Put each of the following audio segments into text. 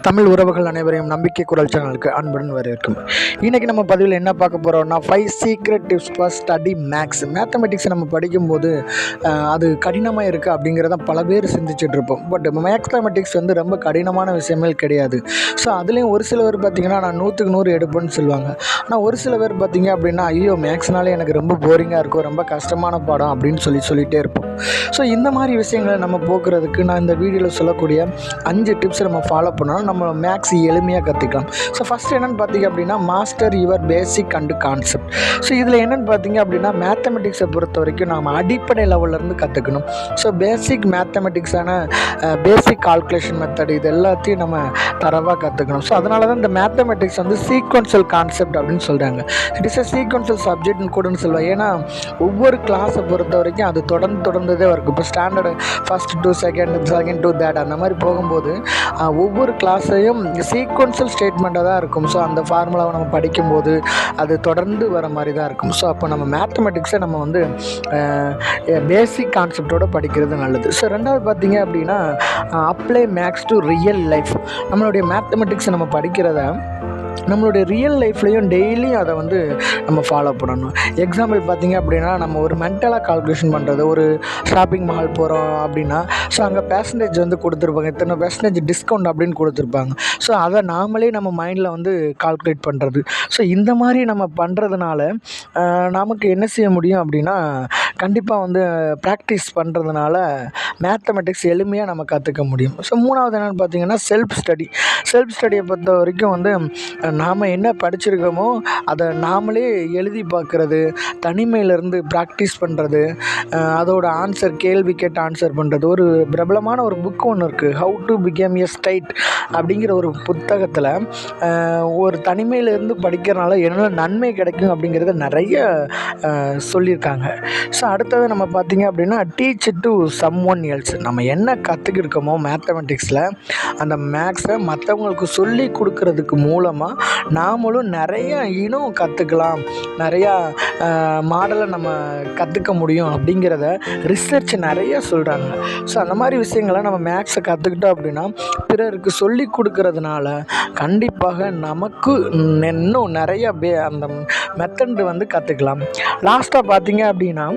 தமிழ் உறவுகள் அனைவரையும் நம்பிக்கை குரல் சேனலுக்கு அன்புடன் வரவேற்கும். இன்றைக்கி நம்ம பதிவில் என்ன பார்க்க போகிறோம்னா 5 secret tips for study maths. மேத்தமெட்டிக்ஸை நம்ம படிக்கும்போது அது கடினமாக இருக்குது அப்படிங்கிறத பல பேர் சிந்திச்சுட்டு இருப்போம். பட் மேத்தமெட்டிக்ஸ் வந்து ரொம்ப கடினமான விஷயங்கள் கிடையாது. ஸோ அதுலேயும் ஒரு சில பேர் பார்த்திங்கன்னா நான் 100க்கு 100 எடுப்பேன்னு சொல்லுவாங்க. ஆனால் ஒரு சில பேர் பார்த்திங்க அப்படின்னா ஐயோ மேக்ஸ்னாலே எனக்கு ரொம்ப போரிங்காக இருக்கும், ரொம்ப கஷ்டமான பாடம் அப்படின்னு சொல்லிகிட்டே இருப்போம். ஸோ இந்த மாதிரி விஷயங்களை நம்ம போக்குறதுக்கு நான் இந்த வீடியோவில் சொல்லக்கூடிய 5 டிப்ஸ் நம்ம ஃபாலோ பண்ணோம் நம்ம மேக்ஸ் எளிமையாக கற்றுக்கலாம். ஸோ ஃபஸ்ட் என்னென்னு பார்த்தீங்க அப்படின்னா master your basic and concept. So இதில் என்னென்னு பார்த்தீங்க அப்படின்னா மேத்தமெட்டிக்ஸை பொறுத்த வரைக்கும் நாம் அடிப்படை லெவல்லேருந்து கற்றுக்கணும். ஸோ பேசிக் மேத்தமெட்டிக்ஸான பேசிக் கால்குலேஷன் மெத்தட் இது எல்லாத்தையும் நம்ம தரவாக கற்றுக்கணும். ஸோ அதனால தான் இந்த மேத்தமெட்டிக்ஸ் வந்து சீக்வன்ஷியல் கான்செப்ட் அப்படின்னு சொல்கிறாங்க. இட் இஸ் அ சீக்வன்ஷியல் சப்ஜெக்ட்னு கூட சொல்லுவாங்க. ஏன்னா ஒவ்வொரு கிளாஸை பொறுத்த வரைக்கும் அது தொடர்ந்ததே இருக்கும். இப்போ standard first to second to that அந்த மாதிரி போகும்போது ஒவ்வொரு கிளாஸையும் சீக்வன்ஷியல் ஸ்டேட்மெண்ட்டாக தான் இருக்கும். ஸோ அந்த ஃபார்முலாவை நம்ம படிக்கும்போது அது தொடர்ந்து வர மாதிரி தான் இருக்கும். ஸோ அப்போ நம்ம மேத்தமெட்டிக்ஸை நம்ம வந்து பேசிக் கான்செப்டோடு படிக்கிறது நல்லது. ஸோ ரெண்டாவது பார்த்திங்க அப்படின்னா apply max to real life. நம்மளுடைய மேத்தமெட்டிக்ஸை நம்ம படிக்கிறத நம்மளுடைய ரியல் லைஃப்லேயும் டெய்லியும் அதை வந்து நம்ம ஃபாலோ பண்ணணும். எக்ஸாம்பிள் பார்த்திங்க அப்படின்னா நம்ம ஒரு மென்டலாக கால்குலேஷன் பண்ணுறது, ஒரு ஷாப்பிங் மால் போகிறோம் அப்படின்னா ஸோ அங்கே பெர்சன்டேஜ் வந்து கொடுத்துருப்பாங்க, இத்தனை பெர்சன்டேஜ் டிஸ்கவுண்ட் அப்படின்னு கொடுத்துருப்பாங்க. ஸோ அதை நாமளே நம்ம மைண்டில் வந்து கால்குலேட் பண்ணுறது. ஸோ இந்த மாதிரி நம்ம பண்ணுறதுனால நமக்கு என்ன செய்ய முடியும் அப்படின்னா கண்டிப்பாக வந்து ப்ராக்டிஸ் பண்ணுறதுனால மேத்தமெட்டிக்ஸ் எளிமையாக நம்ம கற்றுக்க முடியும். ஸோ மூணாவது என்னென்னு பார்த்திங்கன்னா செல்ஃப் ஸ்டடியை பொறுத்த வரைக்கும் வந்து நாம் என்ன படிச்சிருக்கோமோ அதை நாமளே எழுதி பார்க்குறது, தனிமையிலேருந்து ப்ராக்டிஸ் பண்ணுறது, அதோட ஆன்சர் கேள்வி கேட்டு ஆன்சர் பண்ணுறது. ஒரு பிரபலமான ஒரு புக்கு ஒன்று இருக்குது, ஹவு டு பிகம் எ ஸ்டைட் அப்படிங்கிற ஒரு புத்தகத்தில் ஒரு தனிமையிலேருந்து படிக்கிறனால என்ன நன்மை கிடைக்கும் அப்படிங்கிறத நிறைய சொல்லியிருக்காங்க. ஸோ அடுத்தது நம்ம பார்த்திங்க அப்படின்னா teach to someone else. நம்ம என்ன கற்றுக்கிருக்கோமோ மேத்தமெட்டிக்ஸில் அந்த மேக்ஸை மற்றவங்களுக்கு சொல்லி கொடுக்கறதுக்கு மூலமாக நாமளும் நிறைய இன்னும் கற்றுக்கலாம், நிறையா மாடலை நம்ம கற்றுக்க முடியும் அப்படிங்கிறத ரிசர்ச் நிறைய சொல்கிறாங்க. ஸோ அந்த மாதிரி விஷயங்களை நம்ம மேக்ஸை கற்றுக்கிட்டோம் அப்படின்னா பிறருக்கு சொல்லி கொடுக்கறதுனால கண்டிப்பாக நமக்கு இன்னும் நிறைய அந்த மெத்தட் வந்து கற்றுக்கலாம். லாஸ்ட்டாக பார்த்தீங்க அப்படின்னா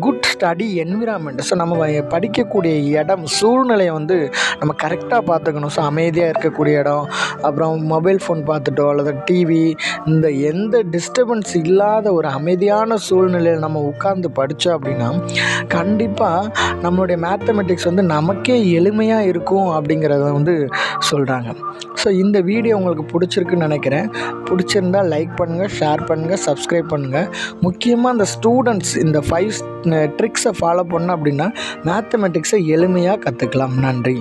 குட் ஸ்டடி என்விரான்மெண்ட். ஸோ நம்ம படிக்கக்கூடிய இடம் சூழ்நிலையை வந்து நம்ம கரெக்டாக பார்த்துக்கணும். ஸோ அமைதியாக இருக்கக்கூடிய இடம், அப்புறம் மொபைல் ஃபோன் பார்த்துட்டோ அல்லது டிவி இந்த எந்த டிஸ்டர்பன்ஸ் இல்லாத ஒரு அமைதியான சூழ்நிலையில் நம்ம உட்கார்ந்து படித்தோம் அப்படின்னா கண்டிப்பாக நம்மளுடைய மேத்தமெட்டிக்ஸ் வந்து நமக்கே எளிமையாக இருக்கும் அப்படிங்கிறத வந்து சொல்கிறாங்க. ஸோ இந்த வீடியோ உங்களுக்கு பிடிச்சிருக்குன்னு நினைக்கிறேன். பிடிச்சிருந்தால் லைக் பண்ணுங்கள், ஷேர் பண்ணுங்கள், சப்ஸ்கிரைப் பண்ணுங்கள். முக்கியமாக இந்த ஸ்டூடெண்ட்ஸ் இந்த 5 ட்ரிக்ஸை ஃபாலோ பண்ணோம் அப்படின்னா மேத்தமெட்டிக்ஸை எளிமையாக கற்றுக்கலாம். நன்றி.